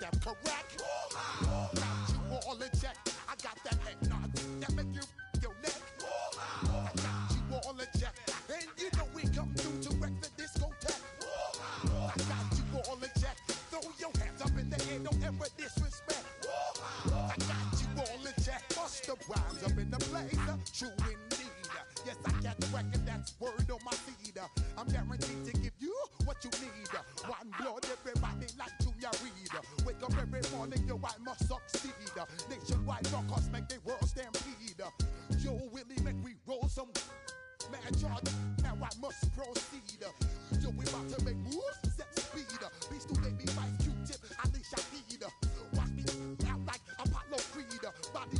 step correct. Got you all in check. I got that head nod that make you your neck. I got you all in check. And you know we come through to wreck the discotheque. I got you all in check. Throw your hands up in the air, don't ever disrespect. I got you all in check. Bust the rhymes up in the place, true indeed. Yes, I got the record, that's word on my feed. I'm guaranteed to give you what you need. One blood, everybody like Junior Reed. Wake up every morning, yo, I must succeed. Nationwide knockouts make the world stampede. Yo, Willie, make we roll some mad charge. Now I must proceed. Yo, we about to make moves, set speed. Beast to make me fight Q-tip, Alicia Heed. Watch me out like Apollo Creed. Body,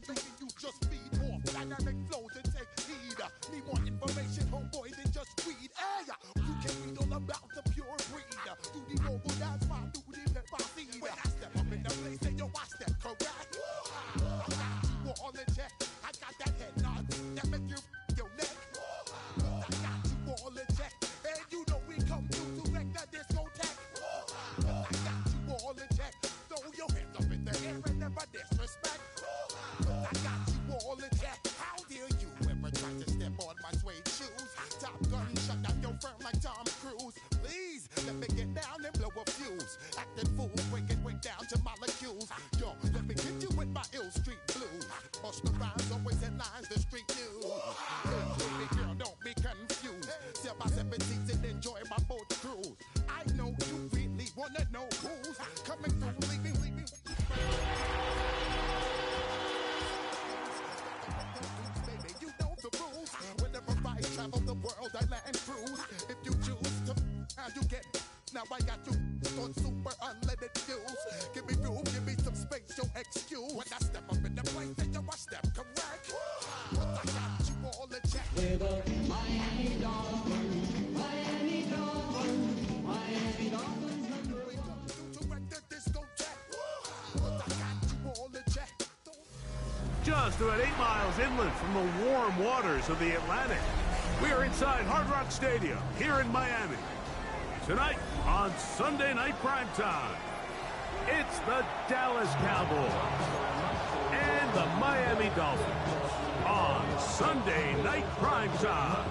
making you just feed off dynamic flows and take heed. Need more information, homeboy, than just read. Hey, you can read all about the pure breed. Do the noble dance, my do the pepper seed. When I step up in the place, say yo, I step correct. I got you all in check. I got that head nod that make you your neck. I got you all in check. And you know we come through to wreck the discotheque. I got you all in check. Throw your hands up in the air and never disrespect. I got you all in check. How dare you ever try to step on my suede shoes? Top Gun shut down your firm like Tom Cruise. Please let me get down and blow a fuse. Acting fool, breaking way down to molecules. Yo, let me hit you with my ill street blues. Bust the rhymes, always in lines, the street news. Hey, baby girl, don't be confused. Step by 17 and enjoy my boat cruise. I know you really wanna know who's coming through, leaving. Baby, you know the rules. Whenever I travel the world, I land cruise. If you choose to, how you get. Now I got you on super unleaded fuels. Give me room, give me some space, your excuse. When I step up in the place, then you I step correct. But I got you all in check. We're the Miami Dolphins, Miami Dolphins, Miami Dolphins. We come through to wreck the discotheque. But I got you all in check. Just about 8 miles inland from the warm waters of the Atlantic, we are inside Hard Rock Stadium here in Miami. Tonight on Sunday Night Primetime, it's the Dallas Cowboys and the Miami Dolphins on Sunday Night Primetime.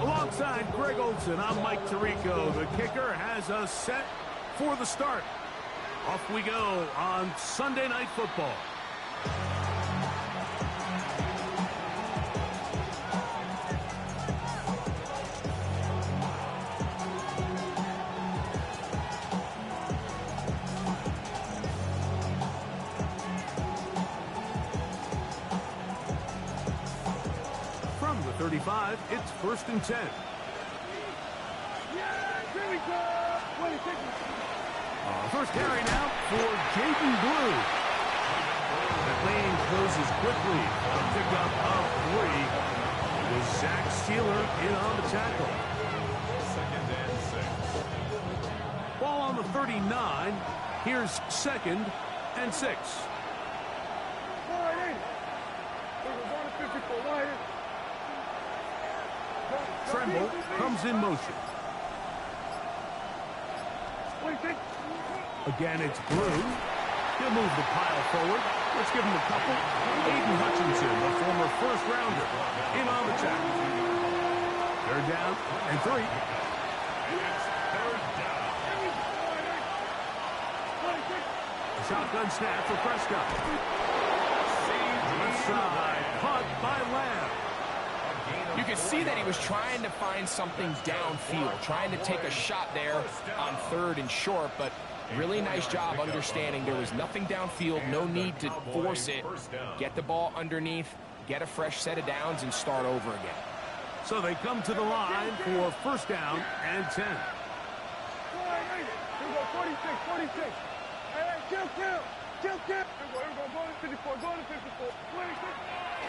Alongside Greg Olson, I'm Mike Tirico. The kicker has us set for the start. Off we go on Sunday Night Football. From the 35, it's 1st and 10. First carry now for Jaden Blue. The lane closes quickly. A pickup of 3. It was Zach Steeler in on the tackle. 2nd and 6. Ball on the 39. Here's 2nd and 6. Tremble comes in motion. Again, it's Blue. He'll move the pile forward. Let's give him a couple. Aiden Hutchinson, the former first-rounder, in on the tackle. 3rd down and 3. It's 3rd down. A shotgun snap for Prescott. Left side, caught by Lamb. You could see that he was trying to find something downfield, trying to take a shot there on 3rd and short, but really nice job understanding there was nothing downfield, no need to force it. Get the ball underneath, get a fresh set of downs, and start over again. So they come to the line for 1st down and 10. 46.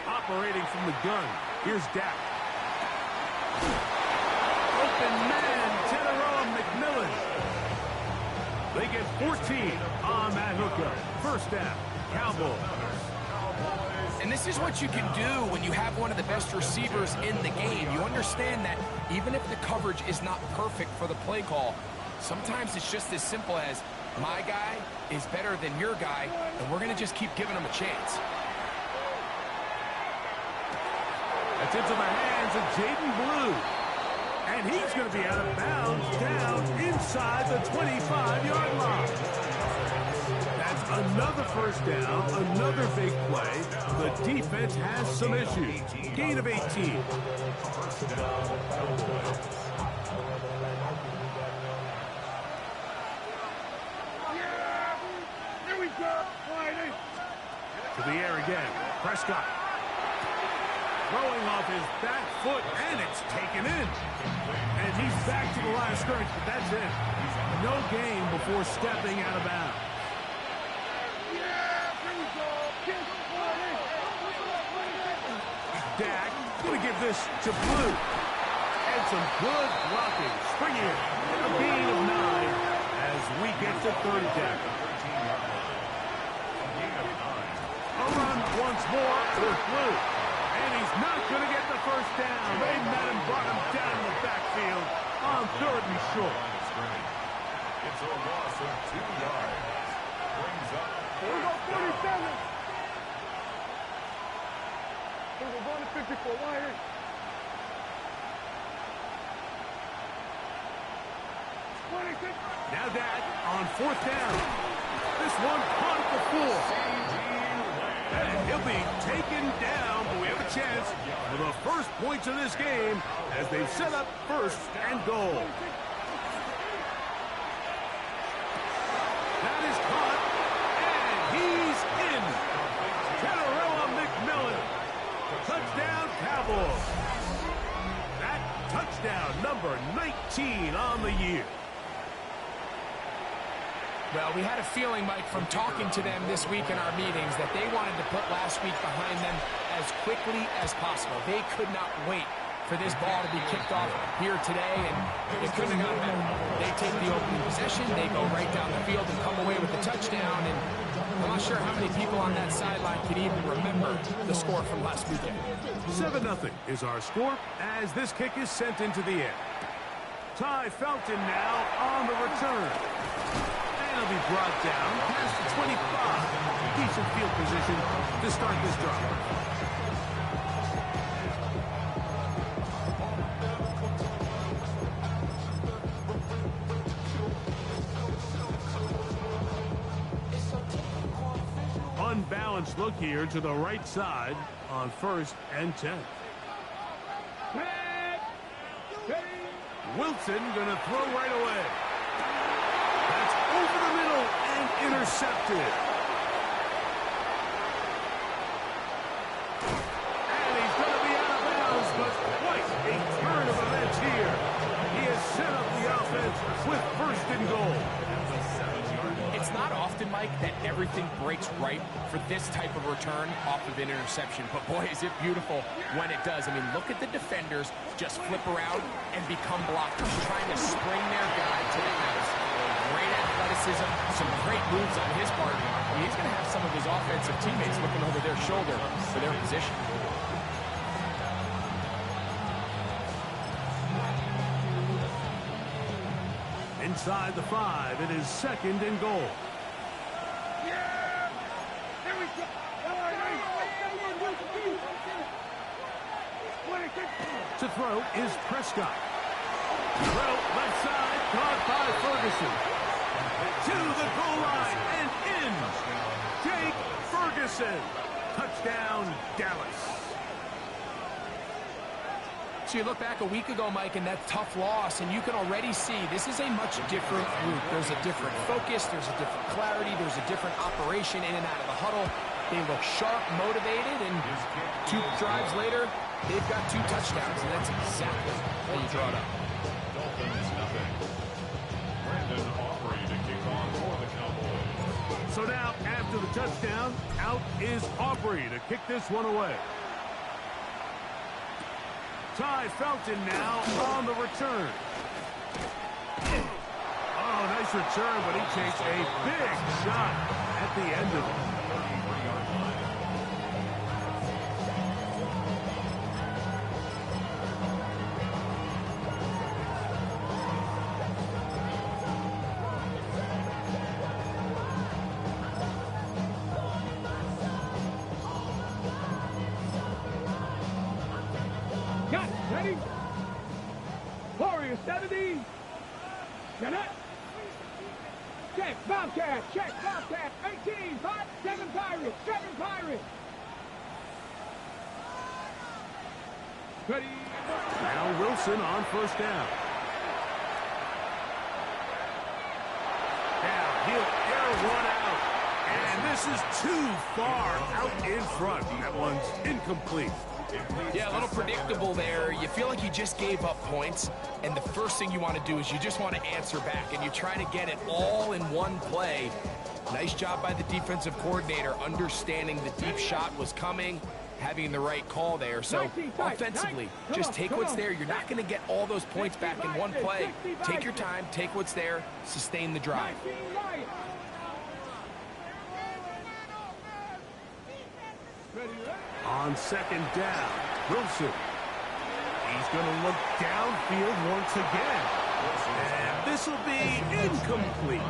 Operating from the gun. Here's Dak. Open man, Teteroa McMillan. They get 14 on that hookup. First down, Cowboys. And this is what you can do when you have one of the best receivers in the game. You understand that even if the coverage is not perfect for the play call, sometimes it's just as simple as my guy is better than your guy, and we're going to just keep giving him a chance. That's into the hands of Jaden Blue. And he's going to be out of bounds down inside the 25-yard line. That's another first down, another big play. The defense has some issues. Gain of 18. Here we go. To the air again. Prescott. Throwing off his back foot, and it's taken in. And he's back to the line of scrimmage, but that's it. No gain before stepping out of bounds. Dak going to give this to Blue. And some good blocking. Spring in. A gain of 9 as we get to third down. A run once more with Blue. And he's not going to get the first down. They met him, brought him down the backfield on third and short. It's a loss of 2 yards. Brings up 47. We're going to 54. Wide. Now Dak on fourth down. This one caught at the 4. And he'll be taken down, but we have a chance for the first points of this game as they set up first and goal. That is caught, and he's in. Teteroa McMillan. Touchdown, Cowboys. That touchdown, number 19 on the year. Well, we had a feeling, Mike, from talking to them this week in our meetings that they wanted to put last week behind them as quickly as possible. They could not wait for this ball to be kicked off here today, and it couldn't have gone better. They take the opening possession, they go right down the field and come away with the touchdown, and I'm not sure how many people on that sideline can even remember the score from last weekend. 7-0 is our score as this kick is sent into the air. Ty Felton now on the return. And he'll be brought down past the 25. Decent field position to start this drive. Unbalanced look here to the right side on 1st and 10. Wilson going to throw right away. That's over the middle and intercepted. And he's going to be out of bounds, but quite a turn of events here. He has set up the offense with 1st and goal. It's not often, Mike, that everything breaks right for this type of return off of an interception. But, boy, is it beautiful when it does. I mean, look at the defenders just flip around and become blockers, trying to spring their guy to the house. Great athleticism, some great moves on his part. I mean, he's going to have some of his offensive teammates looking over their shoulder for their position. Inside the 5, it is 2nd and goal. To throw is Prescott. Throw left side, caught by Ferguson. To the goal line and in. Jake Ferguson. Touchdown, Dallas. So you look back a week ago, Mike, and that tough loss, and you can already see this is a much different group. There's a different focus, there's a different clarity, there's a different operation in and out of the huddle. They look sharp, motivated, and 2 drives later, they've got 2 touchdowns, and that's exactly how you draw it up. Dolphins nothing. Brandon Aubrey to kick off for the Cowboys. So now, after the touchdown, out is Aubrey to kick this one away. Ty Felton now on the return. Oh, nice return, but he takes a big shot at the end of it. Got it. Ready? Warrior 70. Get it. Check, Bobcat. Check, Bobcat. 18, 5, 7 Pirates. 7 Pirates. Ready. Now Wilson on first down. Now he'll air one out. And this is too far out in front. That one's incomplete. Yeah, a little predictable there. You feel like you just gave up points, and the first thing you want to do is you just want to answer back, and you try to get it all in one play. Nice job by the defensive coordinator, understanding the deep shot was coming, having the right call there. So offensively, just take what's there. You're not going to get all those points back in one play. Take your time, take what's there, sustain the drive. On second down, Wilson. He's going to look downfield once again. And this will be incomplete.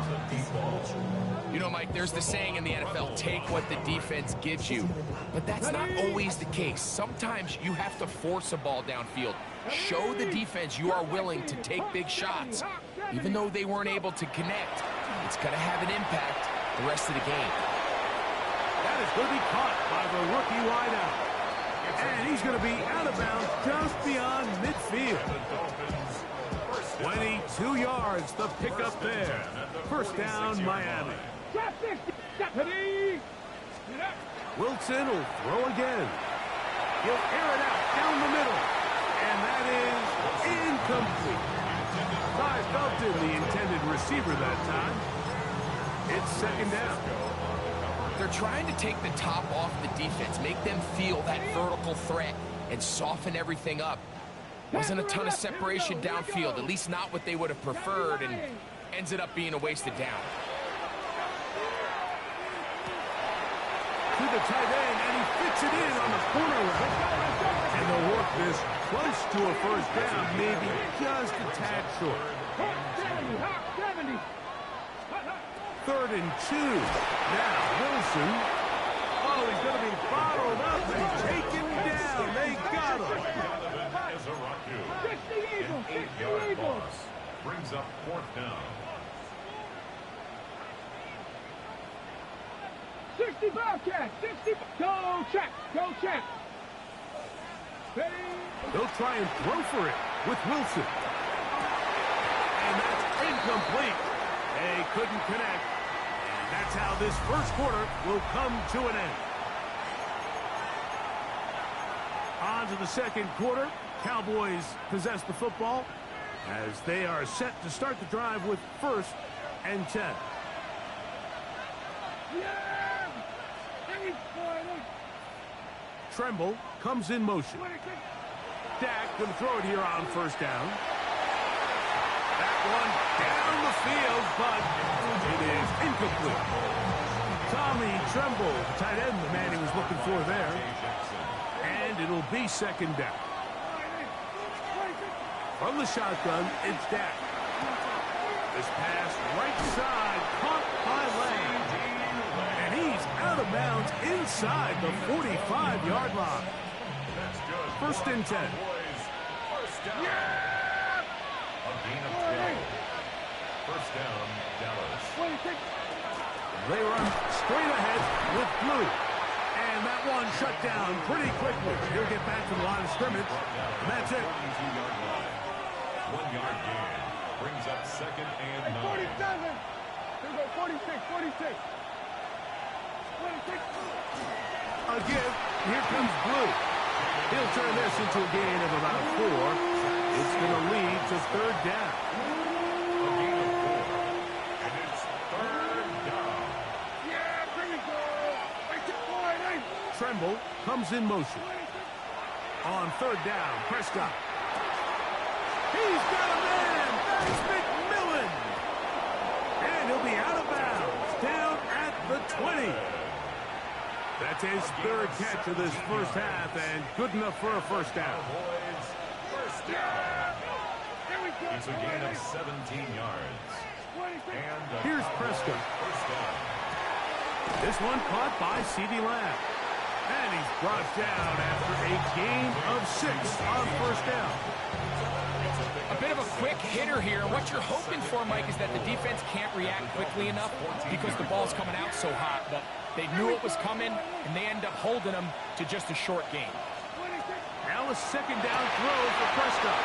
You know, Mike, there's the saying in the NFL, take what the defense gives you. But that's not always the case. Sometimes you have to force a ball downfield. Show the defense you are willing to take big shots. Even though they weren't able to connect, it's going to have an impact the rest of the game. That is going to be caught by the rookie wideout. And he's going to be out of bounds just beyond midfield. 22 yards, the pickup there. First down, Miami. Wilson will throw again. He'll air it out down the middle. And that is incomplete. Ty Felton, the intended receiver that time. It's second down. They're trying to take the top off the defense, make them feel that vertical threat, and soften everything up. Wasn't a ton of separation downfield, at least not what they would have preferred, and ends it up being a wasted down. To the tight end, and he fits it in on the corner route. And they'll work this close to a first down, maybe just a tad short. 3rd and 2. Now Wilson. Oh, he's going to be bottled up and taken down. They got him. An 8-yard loss brings up 4th down. 60 Bobcat. 60. Go check. Go check. They'll try and throw for it with Wilson. And that's incomplete. They couldn't connect. And that's how this first quarter will come to an end. On to the second quarter. Cowboys possess the football as they are set to start the drive with 1st and 10. Tremble comes in motion. Dak going to throw it here on first down. That one down the field, but it is incomplete. Tommy Tremble, the tight end, the man he was looking for there. And it'll be second down. From the shotgun, it's Dak. This pass right side, caught by Lang. And he's out of bounds inside the 45-yard line. 1st and 10. A gain of 12. First down, Dallas. They run straight ahead with Blue. And that one shut down pretty quickly. He'll get back to the line of scrimmage. And that's it. 1-yard gain brings up 2nd and 9. 47. Here we go. 46. 46. A give. Here comes Blue. He'll turn this into a gain of about 4. It's going to lead to 3rd down. A gain of 4. And it's 3rd down. comes in motion. On third down, Prescott. He's got a man. That's McMillan. And he'll be out of bounds down at the 20. That's his third catch of this first half, and good enough for a first down. First down. It's a gain of 17 yards. And here's Prescott. First down. This one caught by CeeDee Lamb. And he's brought down after a gain of 6 on first down. A bit of a quick hitter here. What you're hoping for, Mike, is that the defense can't react quickly enough because the ball's coming out so hot. But they knew it was coming, and they end up holding them to just a short gain. Now a second down throw for Prescott.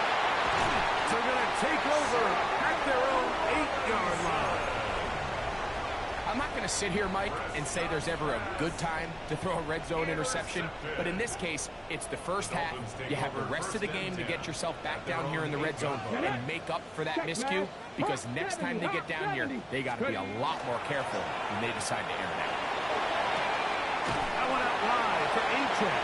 They're going to take over at their own 8-yard line. I'm not going to sit here, Mike, and say there's ever a good time to throw a red zone interception, but in this case, it's the first half. You have the rest of the game to get yourself back down here in the red zone and make up for that miscue, because next time they get down here, they got to be a lot more careful when they decide to air it out. That one out wide to A-Check.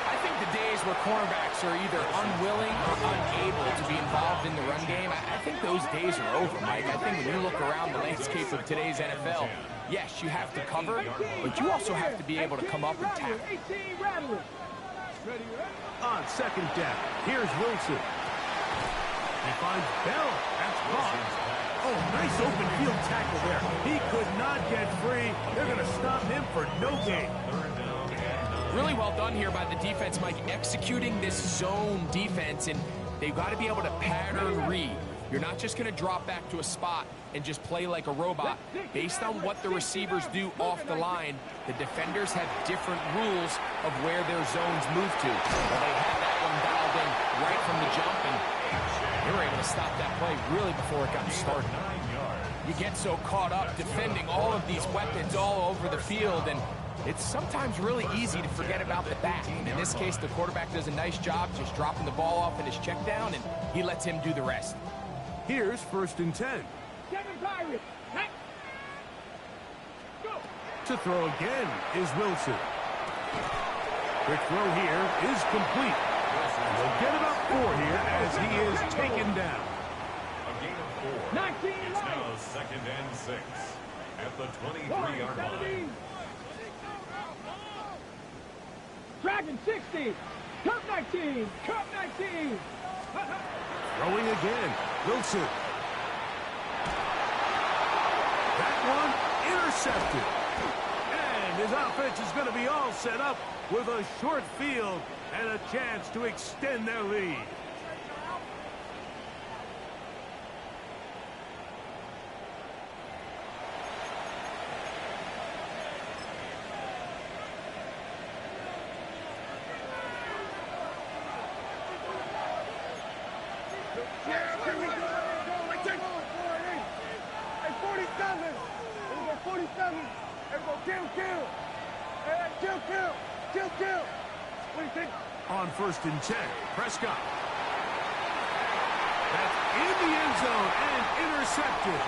I think the days where cornerbacks are either unwilling or unable to be involved in the run game, I think those days are over, Mike. I think when you look around the landscape of today's NFL, yes, you have to cover, but you also have to be able to come up and tackle. On second down, here's Wilson. He finds Bell. That's caught. Oh, nice open field tackle there. He could not get free. They're going to stop him for no gain. Really well done here by the defense, Mike, executing this zone defense, and they've got to be able to pattern read. You're not just going to drop back to a spot and just play like a robot. Based on what the receivers do off the line, the defenders have different rules of where their zones move to. Well, they had that one dialed in right from the jump, and they were able to stop that play really before it got started. You get so caught up defending all of these weapons all over the field, and it's sometimes really easy to forget about the back. And in this case, the quarterback does a nice job just dropping the ball off in his check down, and he lets him do the rest. Here's 1st and 10. To throw again is Wilson. Quick throw here is complete. They'll get about 4 here as he is taken down. A gain of 4. It's now 2nd and 6 at the 23-yard line. Dragon 60. Cup 19. Cup 19. Throwing again. Wilson. That one intercepted. And his offense is going to be all set up with a short field and a chance to extend their lead. On 1st and 10, Prescott. That's in the end zone and intercepted.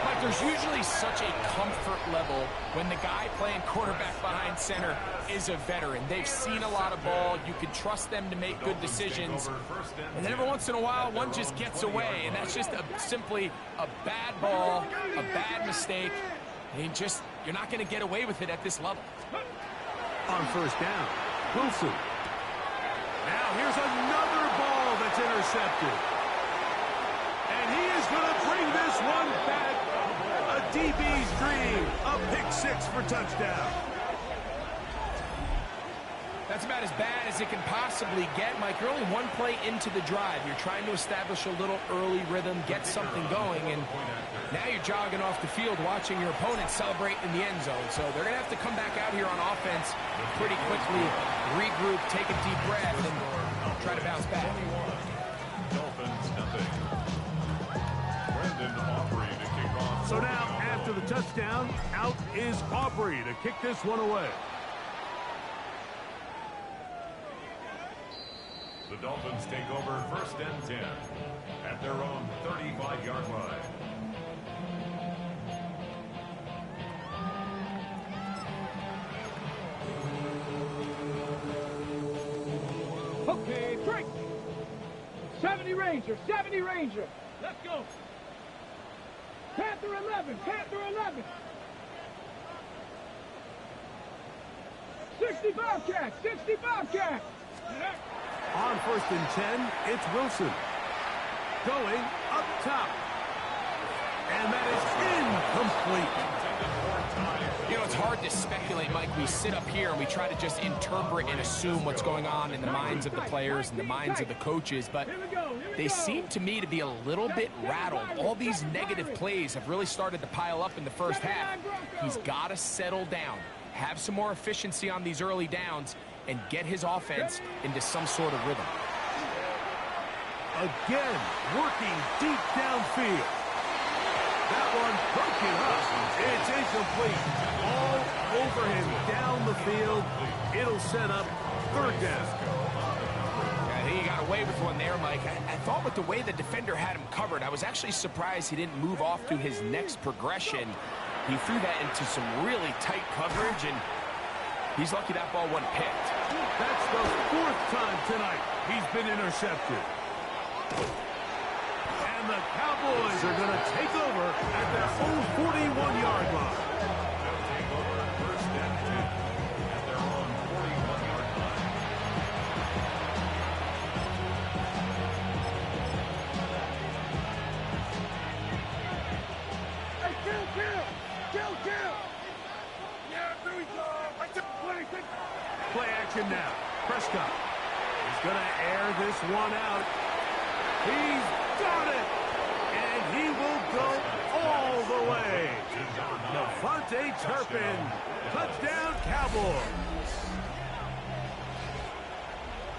Like, there's usually such a comfort level when the guy playing quarterback behind center is a veteran. They've seen a lot of ball. You can trust them to make good decisions. And then every once in a while, one just gets away, and that's just simply a bad ball, a bad mistake. And you're not going to get away with it at this level. On 1st down, Wilson. Now here's another ball that's intercepted. And he is going to bring this one back. A DB's dream. A pick 6 for touchdown. That's about as bad as it can possibly get, Mike. You're only one play into the drive. You're trying to establish a little early rhythm, get something going, and now you're jogging off the field watching your opponent celebrate in the end zone. So they're going to have to come back out here on offense pretty quickly, regroup, take a deep breath, and try to bounce back. Dolphins nothing. Brandon Aubrey to kick off. So now, after the touchdown, out is Aubrey to kick this one away. The Dolphins take over 1st and 10 at their own 35-yard line. Okay, break. 70 Ranger, 70 Ranger. Let's go. Panther 11, Panther 11. 60 Bobcat, 60 Bobcat. On 1st and 10, it's Wilson. Going up top. And that is incomplete. You know, it's hard to speculate, Mike. We sit up here and we try to just interpret and assume what's going on in the minds of the players and the minds of the coaches, but they seem to me to be a little bit rattled. All these negative plays have really started to pile up in the first half. He's got to settle down, have some more efficiency on these early downs, and get his offense into some sort of rhythm. Again, working deep downfield. That one broken up. It's incomplete. All over him down the field. It'll set up 3rd down. I think he got away with one there, Mike. I thought with the way the defender had him covered, I was actually surprised he didn't move off to his next progression. He threw that into some really tight coverage, and he's lucky that ball wasn't picked. That's the 4th time tonight he's been intercepted. And the Cowboys are going to take over at their own 41-yard line. They'll take over 1st and 10 at their own 41-yard line. Hey, kill. Yeah, there we go. I took 26. Play action now. Prescott. He's going to air this one out. He's got it. And he will go all the way. Devontae Turpin. Touchdown, Cowboys.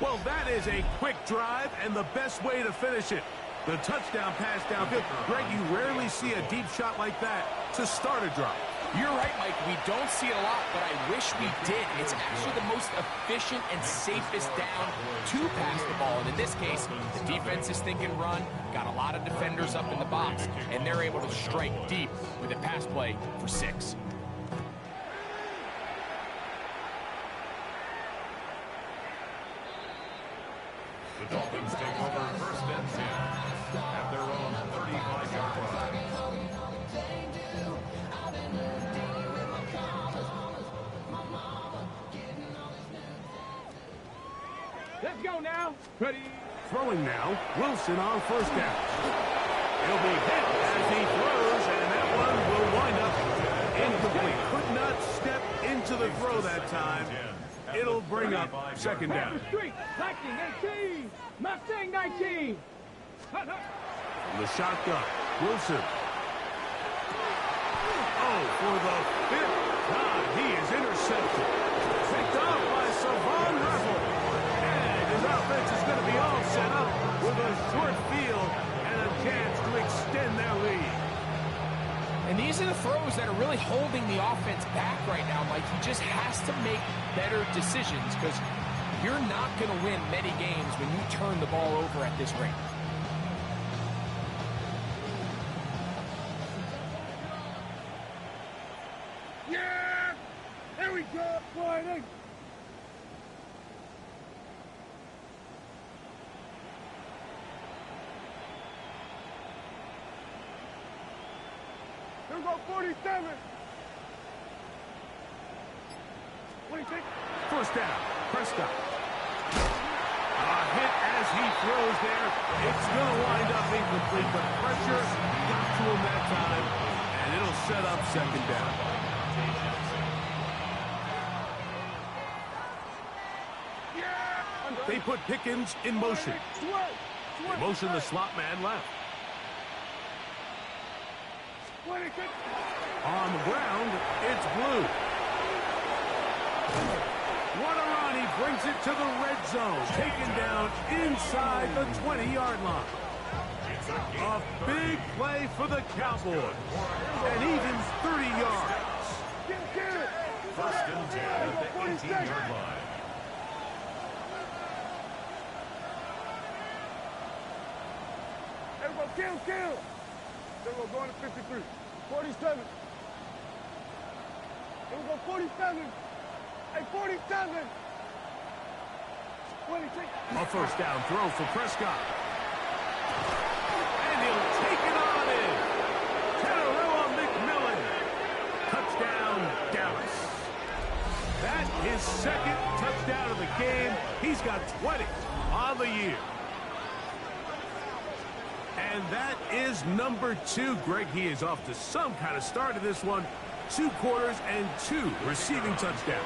Well, that is a quick drive and the best way to finish it. The touchdown pass downfield. Greg, you rarely see a deep shot like that to start a drive. You're right, Mike. We don't see it a lot, but I wish we did. It's actually the most efficient and safest down to pass the ball. And in this case, the defense is thinking run, got a lot of defenders up in the box, and they're able to strike deep with a pass play for 6. The Dolphins take over 1st and 10 at their own 35-yard line. Let's go now. Ready. Throwing now, Wilson on 1st down. He'll be hit as he throws, and that one will wind up incomplete. Could not step into the throw that time. It'll bring up 2nd down. Street, Lightning 18. Mustang 19. From the shotgun, Wilson. Oh, for the 5th time, he is intercepted. Picked off by Savon Russell. And his offense is going to be all set up with a short field and a chance to extend their lead. And these are the throws that are really holding the offense back right now, Mike. He just has to make better decisions because you're not going to win many games when you turn the ball over at this rate. Yeah! There we go. Sliding. Here we go, 47. 26. 1st down, Prescott. A hit as he throws there. It's going to wind up incomplete. The pressure got to him that time, and it'll set up 2nd down. They put Pickens in motion. They motion the slot man left. 26. On the ground, it's Blue. Waterani brings it to the red zone. Taken down inside the 20-yard line. A big play for the Cowboys. And even 30 yards. 1st and 10 at the 18-yard line. Everyone kill. Everyone going to 53. 47. Here we go, 47. Hey, 47. A first down throw for Prescott. And he'll take it on in. Tararoa McMillan. Touchdown, Dallas. That is second touchdown of the game. He's got 20 on the year. And that is number 2. Greg, he is off to some kind of start in this one. 2 quarters and 2 receiving touchdowns.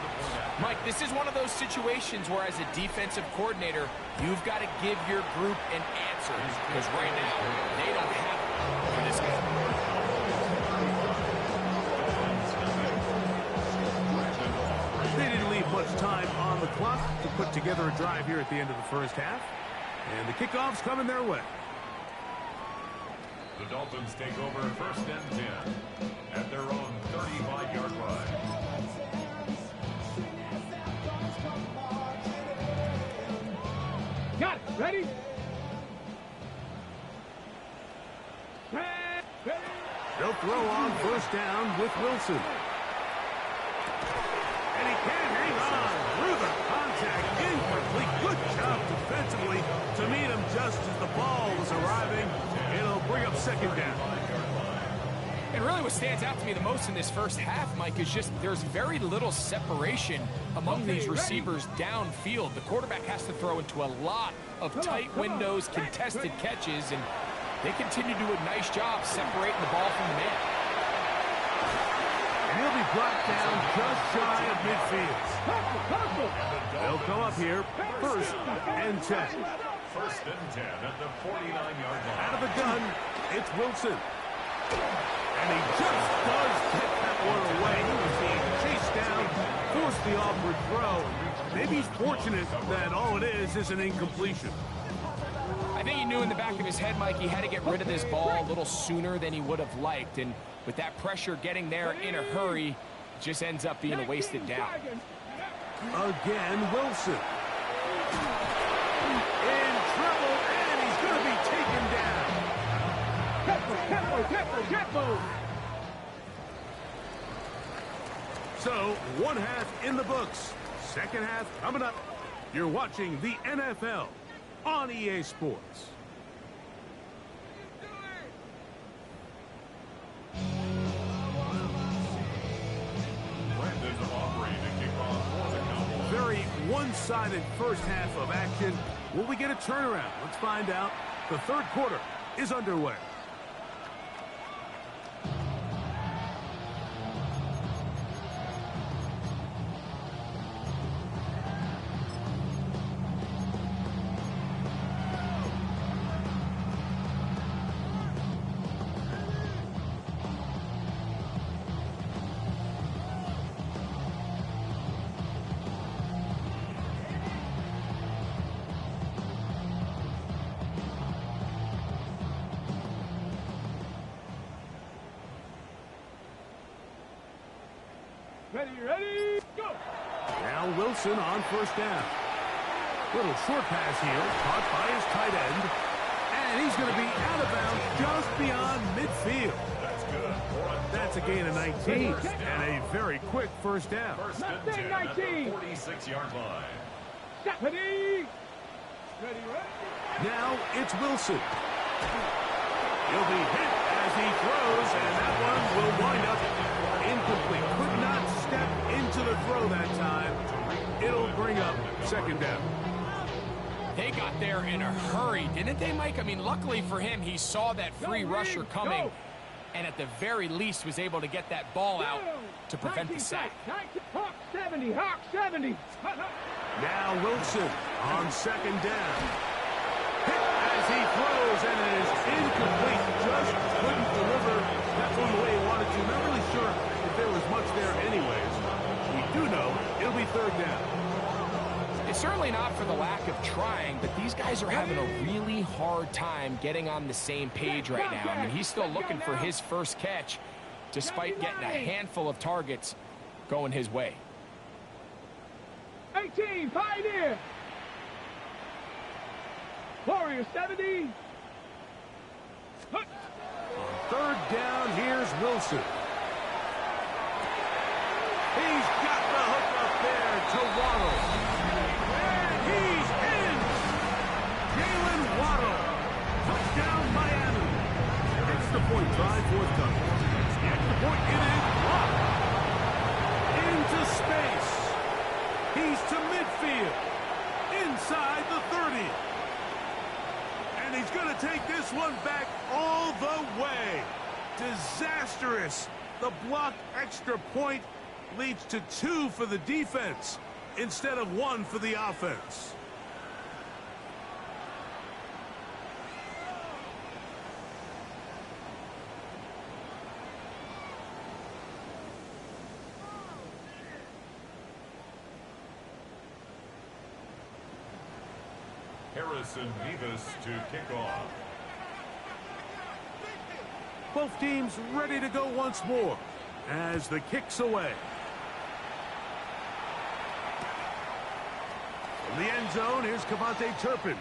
Mike, this is one of those situations where as a defensive coordinator, you've got to give your group an answer. Because right now, they don't have it for this guy. They didn't leave much time on the clock to put together a drive here at the end of the first half. And the kickoff's coming their way. The Dolphins take over first and 10 at their own 35-yard line. Got it. Ready? They'll throw on first down with Wilson. And he can't hang on through the contact. Incomplete. Good job defensively to meet him just as the ball was arriving. It'll bring up second down. And really what stands out to me the most in this first half, Mike, is just there's very little separation among these receivers downfield. The quarterback has to throw into a lot of tight windows, contested catches, and they continue to do a nice job separating the ball from the man. And he'll be brought down just shy of midfield. They'll come up here, first and 10. First and 10 at the 49-yard line. Out of the gun, it's Wilson. And he just does get that one away. He was being chased down, forced the awkward throw. Maybe he's fortunate that all it is an incompletion. I think he knew in the back of his head, Mike, he had to get rid of this ball a little sooner than he would have liked. And with that pressure getting there in a hurry, it just ends up being a wasted down. Again, Wilson. In trouble, and he's going to be taken down. Tempo. So, one half in the books. Second half coming up. You're watching the NFL on EA Sports. Very one-sided first half of action. Will we get a turnaround? Let's find out. The third quarter is underway. Ready, go! Now Wilson on first down. Little short pass here, caught by his tight end. And he's going to be out of bounds just beyond midfield. That's good. That's a gain of 19 and a very quick first down. First and 10 at the 46-yard line. Ready? Now it's Wilson. He'll be hit as he throws, and that one will wind up incomplete. Could not step into the throw that time. It'll bring up second down. They got there in a hurry, didn't they, Mike? I mean, luckily for him, he saw that free rusher coming, and at the very least was able to get that ball out to prevent the sack. Hawk 70, Hawk 70. Now Wilson on second down. Hit as he throws, and it is incomplete. Just couldn't deliver that one the way he wanted to. Not really sure if there was much there anyways. We do know it'll be third down. It's certainly not for the lack of trying, but these guys are having a really hard time getting on the same page right now. I mean, he's still looking for his first catch, despite getting a handful of targets going his way. 18, Pioneer. Warrior 70. On third down, here's Wilson. He's got the hook up there to Waddle. And he's field. And he's going to take this one back all the way. Disastrous. The blocked extra point leads to 2 for the defense instead of 1 for the offense. Harrison Vivas to kick off. Both teams ready to go once more as the kick's away. In the end zone, here's Cavante Turpin.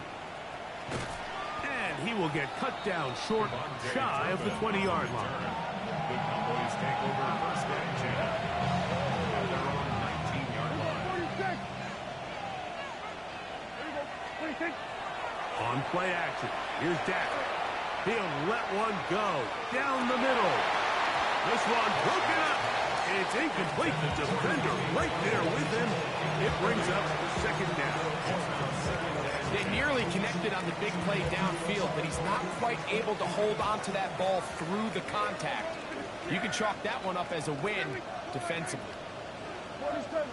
And he will get cut down short, shy of the 20-yard line. The Cowboys take over first and 10 at their own 19-yard line. 46. On play action, here's Dak. He'll let one go down the middle. This one broken up. It's incomplete. The defender right there with him. It brings up second down. They nearly connected on the big play downfield, but he's not quite able to hold on to that ball through the contact. You can chalk that one up as a win defensively. 47.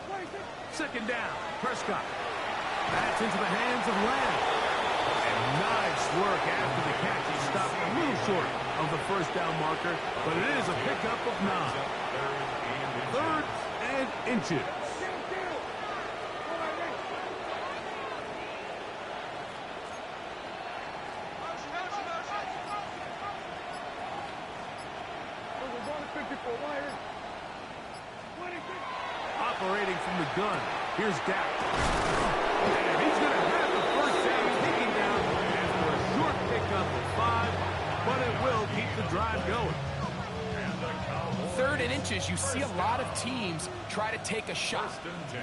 26. Second down, Prescott. That's into the hands of Lamb. And nice work after the catch. He stopped a little short of the first down marker, but it is a pickup of 9. Third and inches. Operating from the gun, here's Dak. And he's going to have the first down taken down after a short pickup of 5, but it will keep the drive going. Third and inches, you see a lot of teams try to take a shot.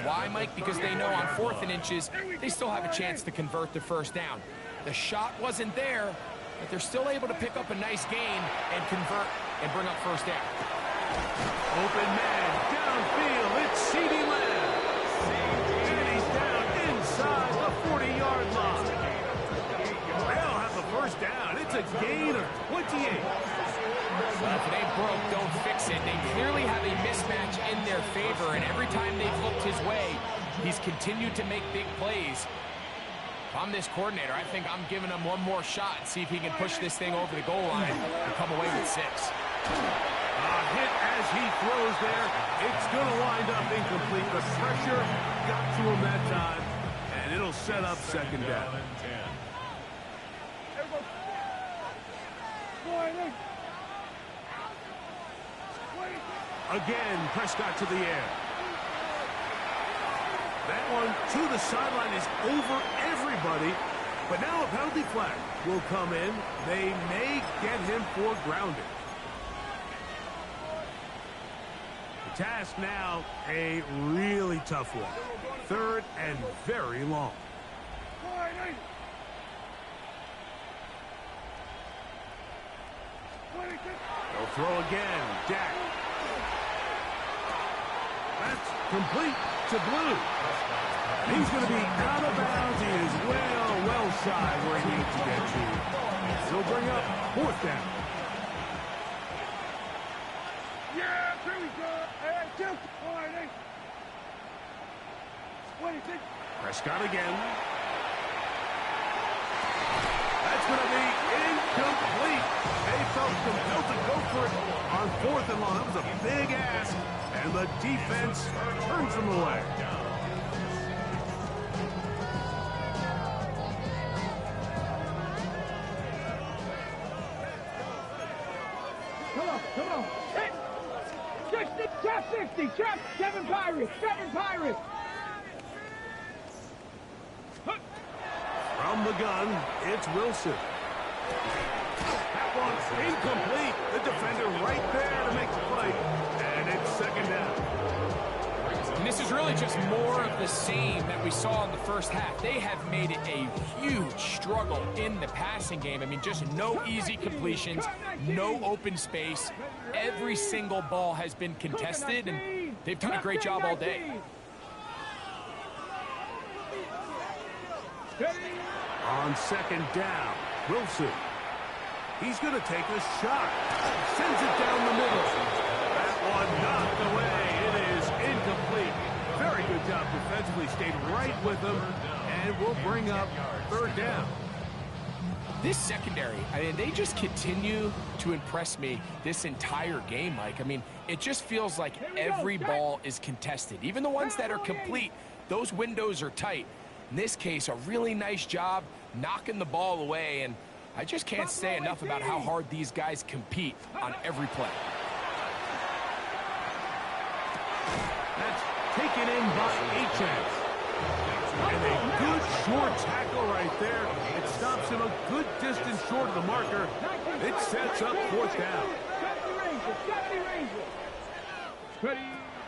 Why, Mike? Because they know on 4th and inches, they still have a chance to convert the first down. The shot wasn't there, but they're still able to pick up a nice gain and convert and bring up first down. Open man, downfield, it's CeeDee Lamb. And he's down inside the 40-yard line. They'll have the first down. It's a gain of 28. Well, if it ain't broke, don't fix it. They clearly have a mismatch in their favor, and every time they've looked his way, he's continued to make big plays. If I'm this coordinator, I think I'm giving him one more shot and see if he can push this thing over the goal line and come away with 6. A hit as he throws there. It's going to wind up incomplete. The pressure got to him that time, and it'll set up second down. Again, Prescott to the air. That one to the sideline is over everybody, but now a penalty flag will come in. They may get him for grounding. The task now, a really tough one. 3rd and very long. They'll throw again. Dak. That's complete to Blue. He's going to be out of bounds. He is well shy where he needs to get to. He'll bring up 4th down. Yeah, here we go. Hey, tilt. All right, 26. Prescott again. That's going to be incomplete. They felt compelled to go for it on 4th and long. That was a big ask, and the defense turns them away. Come on. Hit. 60, trap 60, trap 7 Pirates, 7 Pirates. From the gun, it's Wilson. That one's incomplete. The defender right there to make the play, and it's second down. And this is really just more of the same that we saw in the first half. They have made it a huge struggle in the passing game. I mean, just no easy completions, no open space. Every single ball has been contested, and they've done a great job all day. On second down, Wilson. He's going to take a shot. Sends it down the middle. That one knocked away. It is incomplete. Very good job defensively. Stayed right with him. And will bring up third down. This secondary, I mean, they just continue to impress me this entire game, Mike. I mean, it just feels like every ball is contested. Even the ones that are complete, those windows are tight. In this case, a really nice job knocking the ball away, and I just can't say enough about how hard these guys compete on every play. That's taken in by H.S. And a good short tackle right there. It stops him a good distance short of the marker. It sets up fourth down.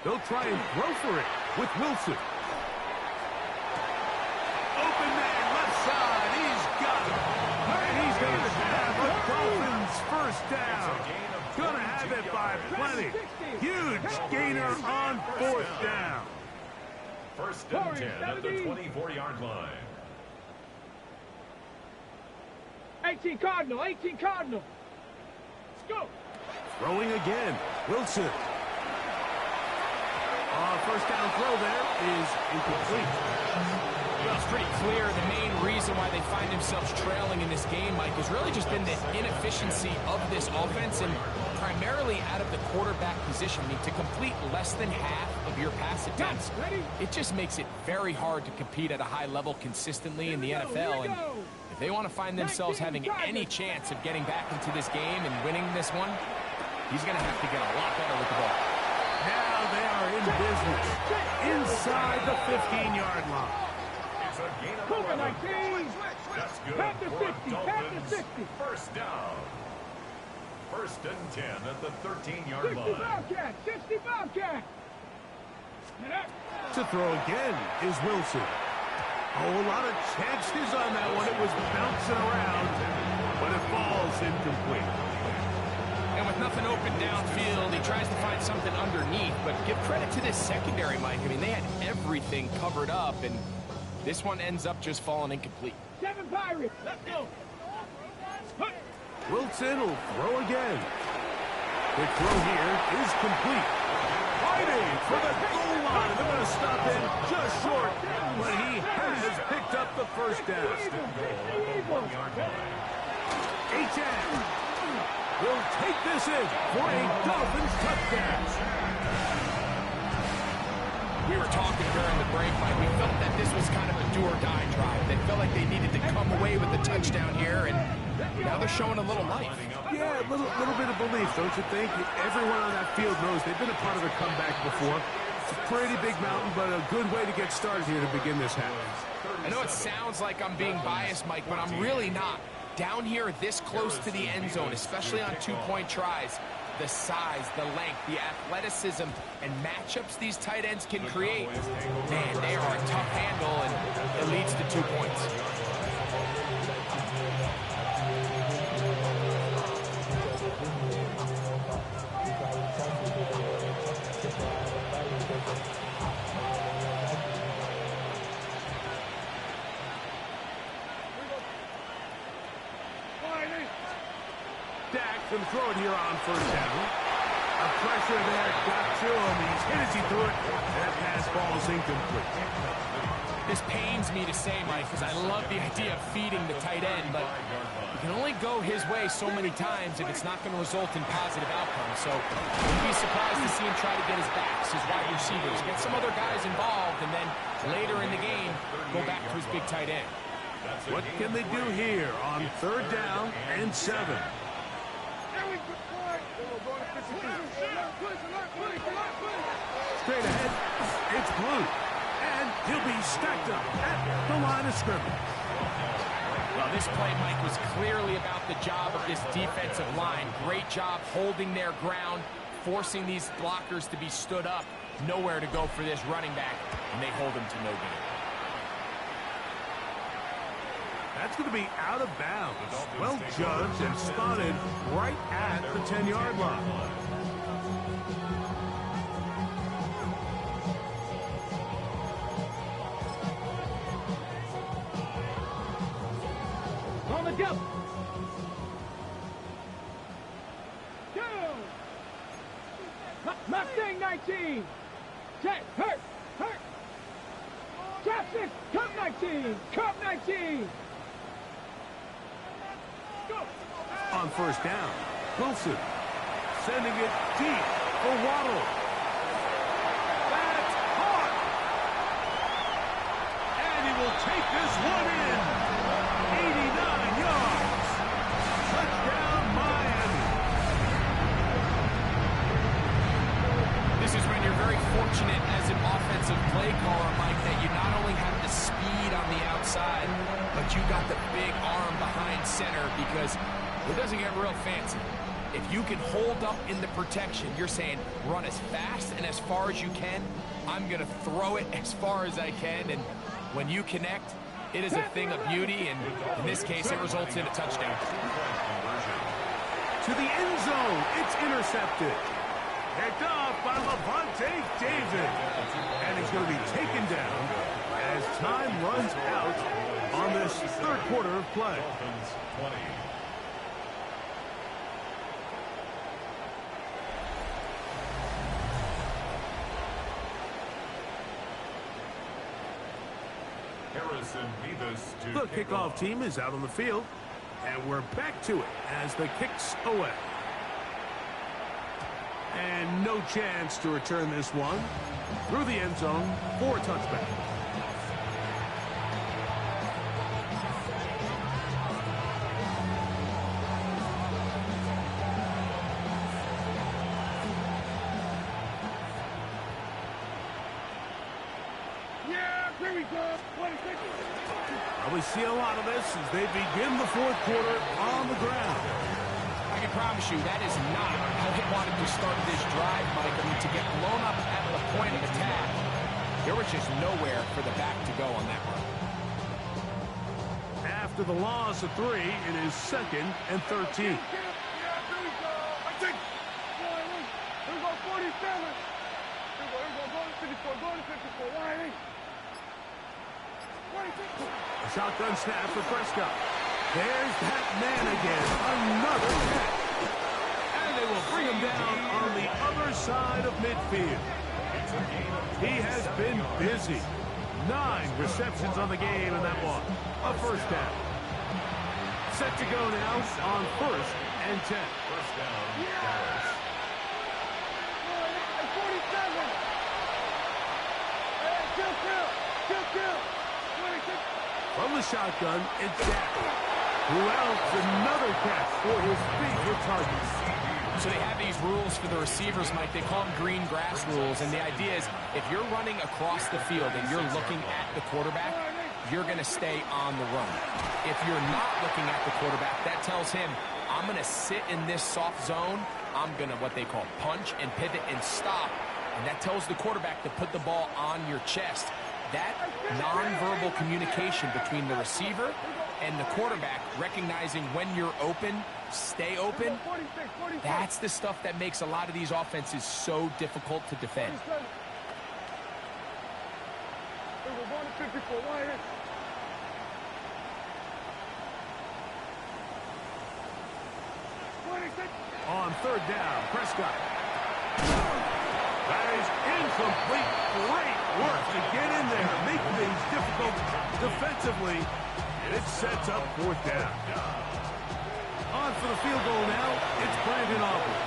They'll try and throw for it with Wilson. Open man, left side. He's got it. And he's going to have a Dolphins first down. Going to have it by plenty. Huge gainer on fourth down. First and 10 at the 24-yard line. 18 Cardinal, 18 Cardinal. Let's go. Throwing again. Wilson. First down throw there is incomplete. Well, it's pretty clear the main reason why they find themselves trailing in this game, Mike, has really just been the inefficiency of this offense and primarily out of the quarterback position. I mean, to complete less than half of your pass attempts, it just makes it very hard to compete at a high level consistently in the NFL. And if they want to find themselves having any chance of getting back into this game and winning this one, he's going to have to get a lot better with the ball. Now they are in business inside the 15-yard line. It's a gain of 11. That's good for Dolphins. First down. First and 10 at the 13-yard line. 60 Bobcat. To throw again is Wilson. Oh, a lot of chances on that one. It was bouncing around, but it falls incomplete. And with nothing open downfield, he tries to find something underneath. But give credit to this secondary, Mike. I mean, they had everything covered up, and this one ends up just falling incomplete. 7 Pirates. Let's go. Wilson will throw again. The throw here is complete. Fighting for the goal line. They're going to stop him just short, but he has picked up the first down. H.S. will take this in for a Dolphins touchdown. We were talking during the break, Mike. We felt that this was kind of a do-or-die drive. They felt like they needed to come away with the touchdown here, and now they're showing a little life. Yeah, a little bit of belief, don't you think? Everyone on that field knows they've been a part of a comeback before. It's a pretty big mountain, but a good way to get started here to begin this half. I know it sounds like I'm being biased, Mike, but I'm really not. Down here this close to the end zone, especially on two-point tries, the size, the length, the athleticism, and matchups these tight ends can create, man, they are a tough handle, and it leads to 2 points. Going to throw it here on first down. A pressure there got to him. He's hit as he threw it. That pass ball is incomplete. This pains me to say, Mike, because I love the idea of feeding the tight end, but you can only go his way so many times if it's not going to result in positive outcomes. So you'd be surprised to see him try to get his backs, his wide receivers, get some other guys involved, and then later in the game, go back to his big tight end. What can they do here on third down and 7? Straight ahead, it's Blue, and he'll be stacked up at the line of scrimmage. Well, this play, Mike, was clearly about the job of this defensive line. Great job holding their ground, forcing these blockers to be stood up. Nowhere to go for this running back, and they hold him to no gain. That's going to be out of bounds. Well judged and spotted right at the 10-yard line. Go. Go. Mustang 19. Check. Hurt. Trap 6. Cup 19. Cup 19. Go. On first down, Wilson sending it deep for Waddle. That's hard. And he will take this one in. 89 yards. Touchdown, Miami. This is when you're very fortunate as an offensive play caller, Mike, that you not only have the speed on the outside, but you got the big arm behind center, because it doesn't get real fancy. If you can hold up in the protection, you're saying run as fast and as far as you can. I'm going to throw it as far as I can, and when you connect, it is a thing of beauty, and in this case, it results in a touchdown. To the end zone, it's intercepted. Picked off by Levante David. And he's going to be taken down as time runs out on this third quarter of play. The kickoff team is out on the field, and we're back to it as the kick's away. And no chance to return this one through the end zone for a touchback. Yeah, here we go. 26. We see a lot of this as they begin the fourth quarter on the ground. I can promise you that is not how they wanted to start this drive, Mike. I mean, to get blown up at the point of attack, there was just nowhere for the back to go on that run. After the loss of 3, it is 2nd and 13. Yeah, here we go. I think. Here we go, 47. Here we go, going to 54, going to 54. Why? A shotgun snap for Prescott. There's that man again. Another catch. And they will bring him down on the other side of midfield. He has been busy. 9 receptions on the game, and that one a first down. Set to go now on 1st and 10. First down. Yeah. 47. Kill. 26. From the shotgun, it's Dak. Who else? Another catch for his favorite targets. So they have these rules for the receivers, Mike. They call them green grass rules, and the idea is if you're running across the field and you're looking at the quarterback, you're going to stay on the run. If you're not looking at the quarterback, that tells him, I'm going to sit in this soft zone. I'm going to, what they call, punch and pivot and stop. And that tells the quarterback to put the ball on your chest. That nonverbal communication between the receiver and the quarterback, recognizing when you're open, stay open, that's the stuff that makes a lot of these offenses so difficult to defend. We're going to 54. Why? On 3rd down, Prescott. That is incomplete. Great work to get in there, make things difficult defensively, and it sets up 4th down. On for the field goal now, it's Brandon Aubrey.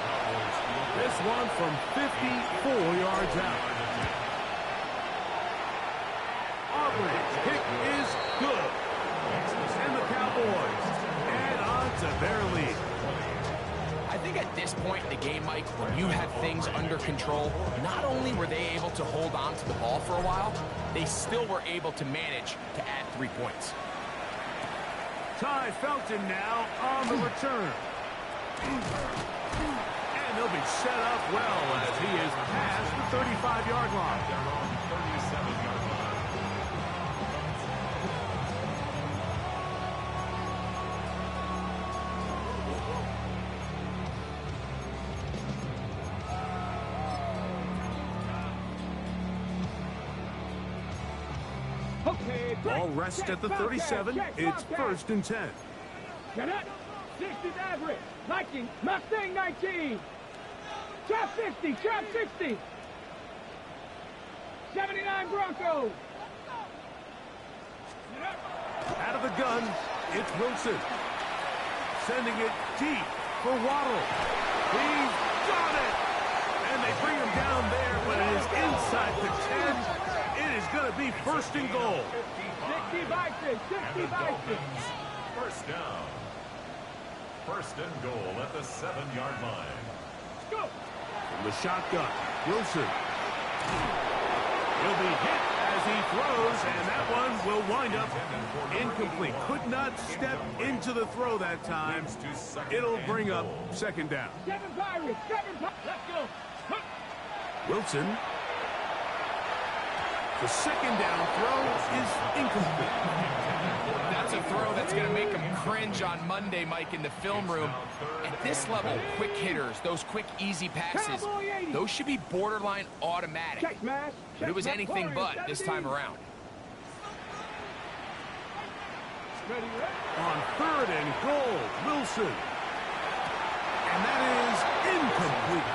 This one from 54 yards out. Aubrey's kick is good. And the Cowboys add on to their lead. I think at this point in the game, Mike, when you have things under control, not only were they able to hold on to the ball for a while, they still were able to manage to add 3 points. Ty Felton now on the return. And he'll be set up well as he is past the 35-yard line. They're on 37-yard line. Ball rests at the 37. It's 1st and 10. Cadet, 60th average. Nike, Mustang 19. Trap 50, trap 60. 79 Broncos. Out of the gun, it's Wilson. Sending it deep for Waddle. He's got it! And they bring him down there, but it is inside the 10. It is going to be first and goal. 60 by 6, 60 by 6. First down. First and goal at the 7-yard line. Let's go. From the shotgun, Wilson. He'll be hit as he throws, and that one will wind up incomplete. Could not step into the throw that time. It'll bring up second down. 7 Pirates, 7 Pirates. Let's go. Wilson. The second down throw is incomplete. That's a throw that's going to make him cringe on Monday, Mike, in the film room. At this level, quick hitters, those quick, easy passes, those should be borderline automatic. Check, smash. But it was anything but this time around. Ready, ready. On third and goal, Wilson. And that is incomplete.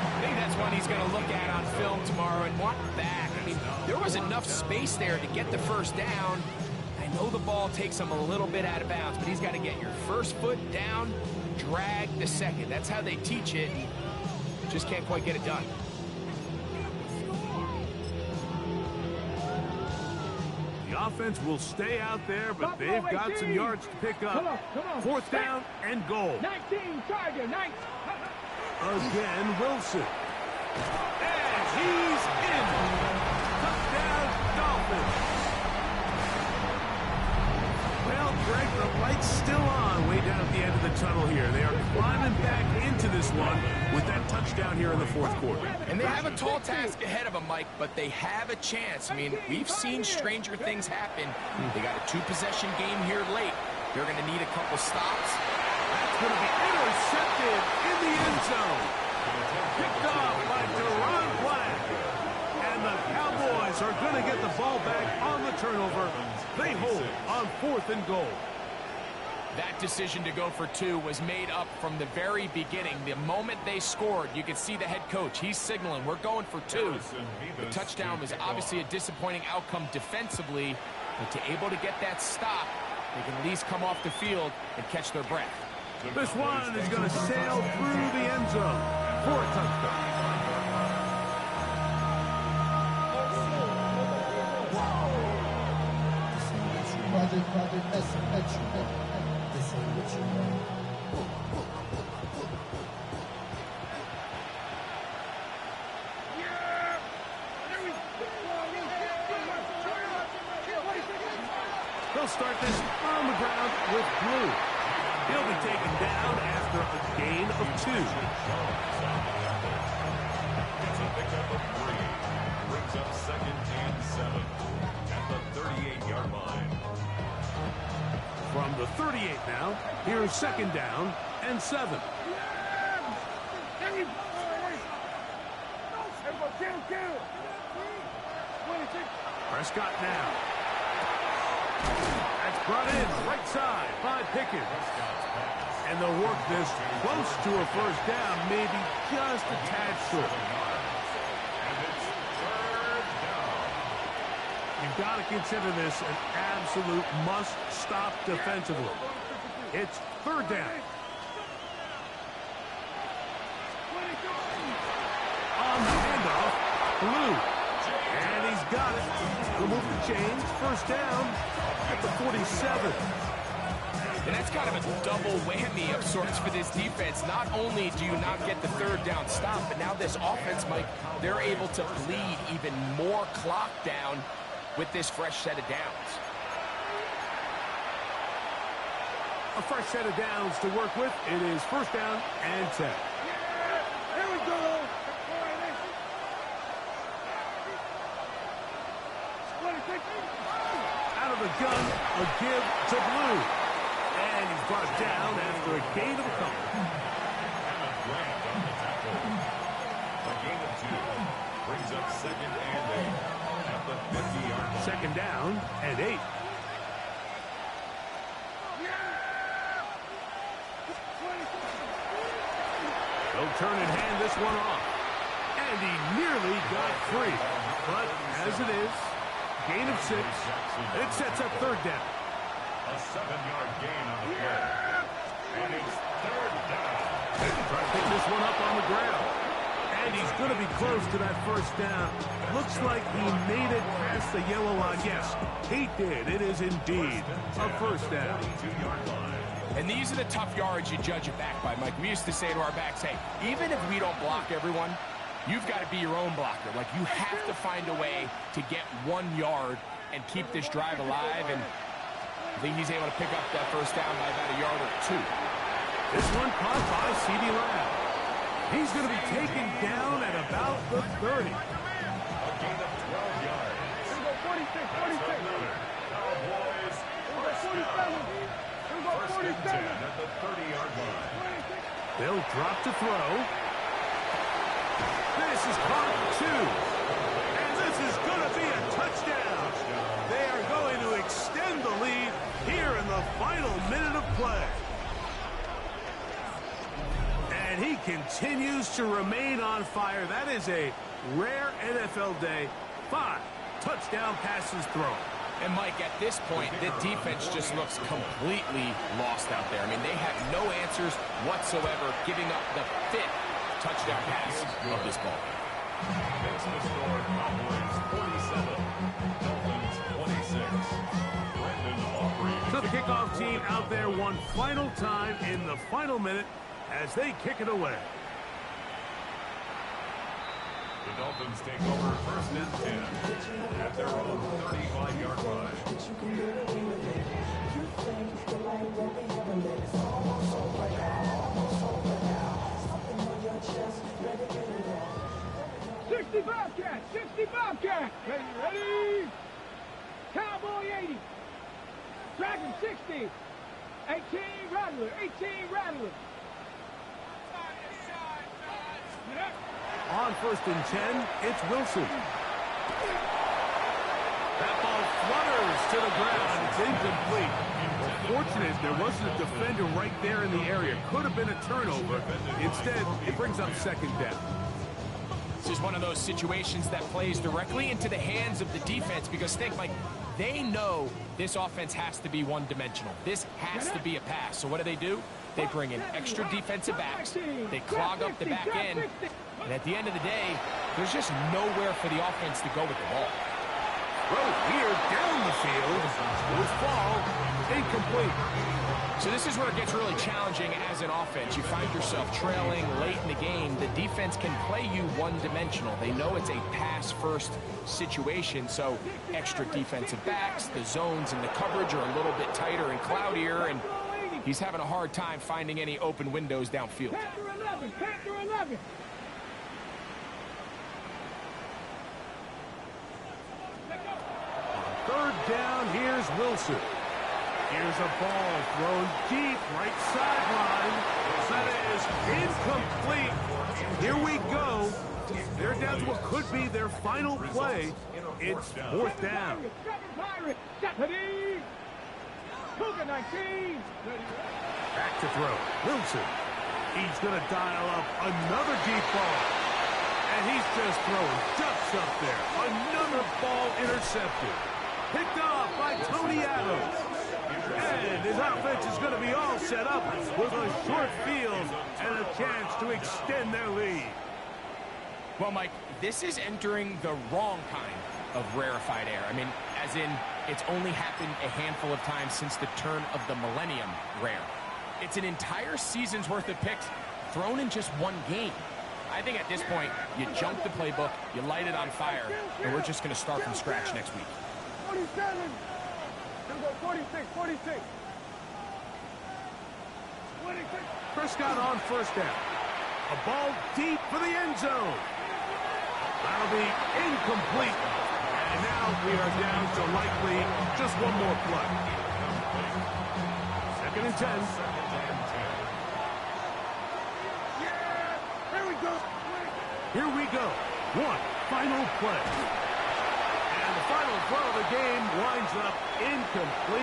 I think that's one he's going to look at on film tomorrow and want back. I mean, there was enough space there to get the first down. I know the ball takes him a little bit out of bounds, but he's got to get your first foot down, drag the second. That's how they teach it. Just can't quite get it done. The offense will stay out there, but they've got some yards to pick up. Come on. Fourth down and goal. 19, Charger, 19. Again, Wilson. And he's in. Touchdown, Dolphins. Well, Greg, the light's still on way down at the end of the tunnel here. They are climbing back into this one with that touchdown here in the fourth quarter. And they have a tall task ahead of them, Mike, but they have a chance. I mean, we've seen stranger things happen. They got a 2-possession game here late. They're going to need a couple stops. That's going to be intercepted in the end zone. Picked off by Deron Black. And the Cowboys are going to get the ball back on the turnover. They hold on fourth and goal. That decision to go for 2 was made up from the very beginning. The moment they scored, you could see the head coach. He's signaling, we're going for 2. The touchdown was obviously a disappointing outcome defensively, but to able to get that stop, they can at least come off the field and catch their breath. This one is going to sail through the end zone for a touchdown. They'll start this on the ground with Blue. He'll be taken down after a gain of 2. It's a pickup of 3. Brings up second and 7 at the 38-yard line. From the 38 now, here's second down and 7. Prescott now. That's brought in right side by Pickens. And they'll work this close to a first down, maybe just a tad short. And it's third down. You've got to consider this an absolute must-stop defensively. It's third down. On the handoff, Blue. And he's got it. He'll move the chains. First down at the 47. And that's kind of a double whammy of sorts for this defense. Not only do you not get the third down stop, but now this offense, Mike, they're able to bleed even more clock down with this fresh set of downs. A fresh set of downs to work with. It is first down and 10. Here we go. Out of the gun, a give to Blue. And he's brought down after a gain of a couple. And a grab on the tackle. A gain of 2. Brings up second and 8 at the 50-yard line. Second down and 8. turn and hand this one off. And he nearly got free. But as it is, gain of 6. It sets up third down. A 7-yard gain on the play. And it's third down. Try to pick this one up on the ground. And he's going to be close to that first down. Looks like he made it past the yellow line. Yes, he did. It is indeed a first down. 2-yard line. And these are the tough yards you judge it back by, Mike. We used to say to our backs, hey, even if we don't block everyone, you've got to be your own blocker. Like, you have to find a way to get 1 yard and keep this drive alive. And I think he's able to pick up that first down by about a yard or 2. This one caught by C.D. Lamb. He's going to be taken down at about the 30. A gain of 12 yards. Here we go, 46, 46. Cowboys first 47. down. Here we go, First and 10 47. at the 30-yard line. They'll drop to throw. This is caught 2. And this is going to be a touchdown. They are going to extend the lead here in the final minute of play. And he continues to remain on fire. That is a rare NFL day. 5 touchdown passes thrown. And, Mike, at this point, the defense just looks completely lost out there. I mean, they have no answers whatsoever, giving up the 5th touchdown pass of this ball. Makes the score Cowboys 47, Dolphins 26. Brendan Aubrey. So the kickoff team out there one final time in the final minute as they kick it away. The Dolphins take over first and 10 at their own 35-yard line. 60 Bobcat, 60 Bobcat. Ready? Cowboy 80. Dragon 60. 18 Rattler, 18 Rattler. On first and 10, it's Wilson. That ball flutters to the ground. It's incomplete. Fortunate there wasn't a defender right there in the area. Could have been a turnover. Instead, it brings up second down. This is one of those situations that plays directly into the hands of the defense because, think, Mike, they know this offense has to be one-dimensional. This has to be a pass. So what do? They bring in extra defensive backs. They clog up the back end. And at the end of the day, there's just nowhere for the offense to go with the ball. Throw here down the field. Will fall. Incomplete. So this is where it gets really challenging as an offense. You find yourself trailing late in the game. The defense can play you one-dimensional. They know it's a pass-first situation, so extra defensive backs, the zones and the coverage are a little bit tighter and cloudier, and he's having a hard time finding any open windows downfield. Panther 11, Panther 11. Third down, here's Wilson. Here's a ball thrown deep, right sideline. That is incomplete. Here we go. They're down to what could be their final play. It's fourth down. Pirate, Deputy. Cougar 19. Back to throw. Wilson. He's going to dial up another deep ball. And he's just throwing ducks up there. Another ball intercepted. Picked off by Tony Adams. And his offense is going to be all set up with a short field and a chance to extend their lead. Well, Mike, this is entering the wrong kind of rarefied air. I mean, as in, it's only happened a handful of times since the turn of the millennium rare. It's an entire season's worth of picks thrown in just one game. I think at this point, you jump the playbook, you light it on fire, and we're just going to start from scratch next week. 47. Here we go, 46, 46. 26. Prescott on first down. A ball deep for the end zone. That'll be incomplete. And now we are down to likely just one more play. Second and 10. Yeah, here we go. Here we go. One final play. And the final throw of the game winds up incomplete.